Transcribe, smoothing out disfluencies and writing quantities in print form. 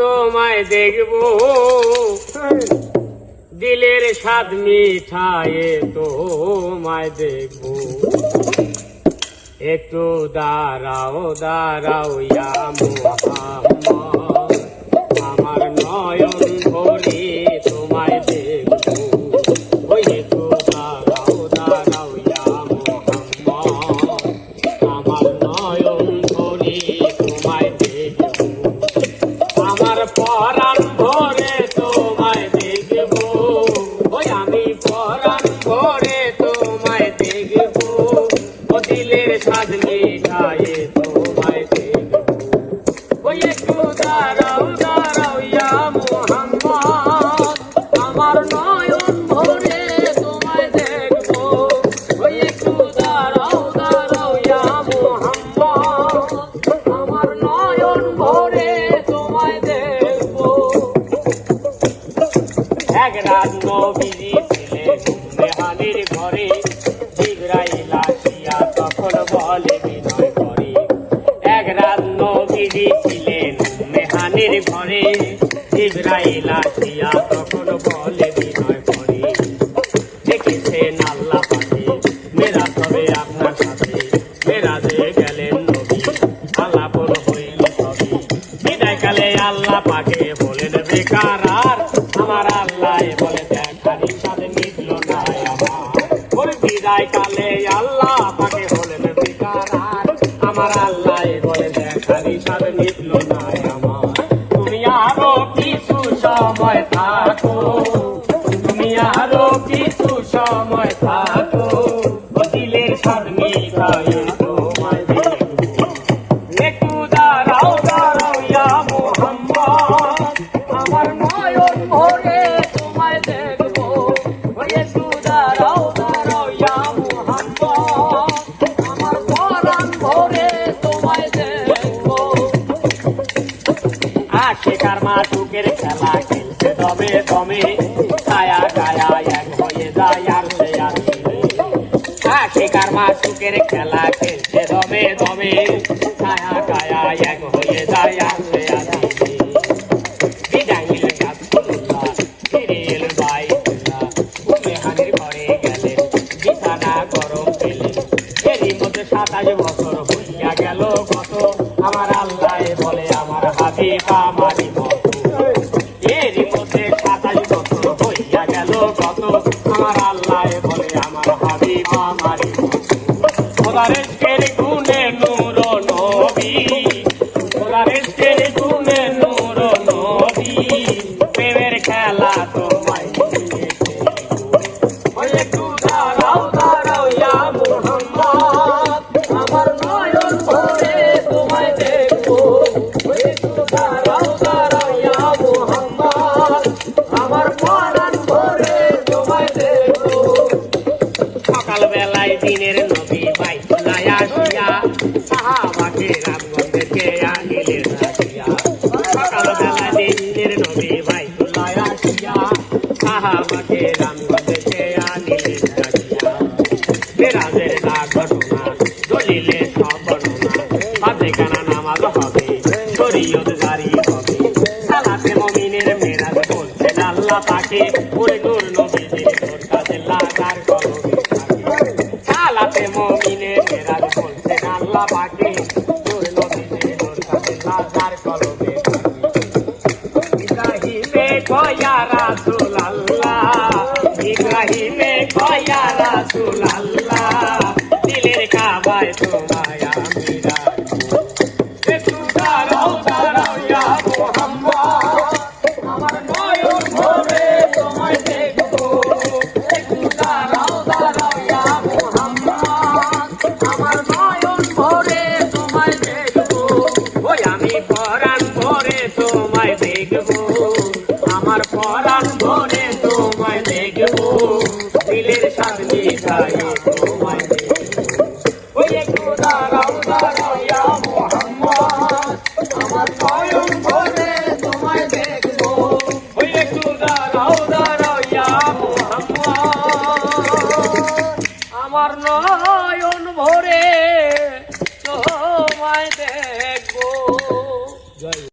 তোমায় দেখবো দিলের স্বাদ মিঠায়ে তোমায় দেখবো একটু দাঁড়াও দাঁড়াও ইয়া মুহাম্মদ আমার নয়ন ভরে তোমায় দেখবো ওই একটু দাঁড়াও দাঁড়াও ইয়া মুহাম্মদ আমার নয়ন ভরে তোমায় দেখবো আমার পরাণ ভরে তোমায় দেখবো ওই আমি পরাণ ভরে তোমায় দেখবো ও দিলের স্বাদ মিঠায়ে তোমায় দেখবো ওই একটু দাঁড়াও দাঁড়াও ইয়া মুহাম্মদ আমার নয়ন ভরে তোমায় দেখবো ওই একটু দাঁড়াও দাঁড়াও ইয়া মুহাম্মদ আমার নয়ন ভরে তোমায় দেখবো এক রাত নবীজি ছিলেন মেহানির ঘরে জিবরাইল আসিয়া তখন বলে বিনয় করে এক রাত নবীজি ছিলেন মেহানির ঘরে জিবরাইল আসিয়া তখন বলে বিনয় করে দেখেছেন আল্লাহ পাকে মেরাজ হবে আপনার সাথে মেরাজে গেলেন নবী আলাপন হইল সবই বিদায়কালে আল্লাহ পাকে বলেন বেকার আর আমার আল্লাহ বলে দেখার সাথে মিটল না আমার বিদায়কালে আল্লাহ পাকে বলেন বেকার আর আমার আল্লাহ বলে দেখার সাথে মিটল না আমার তুমি আরো কিছু সময় থাকো তুমি আরো কিছু সময় থাকো দিলের স্বাদ মিঠায়ে তোমায় দেখবো একটু দাঁড়াও দাঁড়াও ইয়া মুহাম্মদ আমার নয়ন ভরে তোমায় দেখবো একটু দাঁড়াও দাঁড়াও ইয়া মুহাম্মদ আমার পরাণ ভরে তোমায় দেখবো আশিকার মাটুকের খেলা খেলছে দমে দমে কায়া কায়া এক হয়ে যায় আর সে আসে আশিকার মাটুকের খেলা খেলছে দমে দমে কায়া কায়া এক হয়ে যায় আর সে আসে বিদায় নিলে রাসূলুল্লাহ ফিরে এল বাইতুল্লাহ মেহানির ঘরে গেলেন বিছানা গরম পেলেন এরই মধ্যে 27 বছর হইয়া গেল কত আমার আল্লাহ বলে আমার হাবিব আমারই মতো এরই মধ্যে 27 বছর হইয়া গেল কত আমার আল্লাহ বলে আমার হাবিব আমারই মতো খোদার ইশকের গুণে নূর নবী খোদার ইশকের গুণে নূর নবী প্রেমের খেলা তোমায় দিয়েছে ওই একটু দাঁড়াও দাঁড়াও ইয়া মুহাম্মদ আমার নয়ন ভরে তোমায় দেখবো ওই একটু দাঁড়াও দাঁড়াও ইয়া মুহাম্মদ আমার পরাণ ভরে তোমায় দেখবো সকালবেলায় দিনের নবী বাইতুল্লাহ আসিয়া সাহাবাকে রামগঞ্জকে আনিলেন রাখিয়া সকালবেলায় দিনের নবী বাইতুল্লাহ আসিয়া সাহাবাকে রামগঞ্জকে আনিলেন রাখিয়া মেরাজের না ঘটনা দলিলে সব বর্ণনা ফাতেখানা নামাজ হবে শরীয়ত জারি হবে সালাতে মুমিনের মেরাজ বলছেন আল্লাহ পাকে ওরে নূর নবীজির নূর কাছে লাগার কলবে সালাতে মুমিনের মেরাজ বলছেন আল্লাহ পাকে নূর নবীজির নূর কাছে লাগার কলবে ইব্রাহিমে কয়া রাসূল আল্লাহ ইব্রাহিমে কয়া রাসূল আল্লাহ দিলের কাবায় তোমায় আমি রাখবো একটু দাঁড়াও দাঁড়াও ইয়া মুহাম্মদ আমার নয়ন ভরে তোমায় দেখবো একটু দাঁড়াও দাঁড়াও ইয়া মুহাম্মদ আমার নয়ন ভরে তোমায় দেখবো ওই আমি পরাণ ভরে তোমায় দেখবো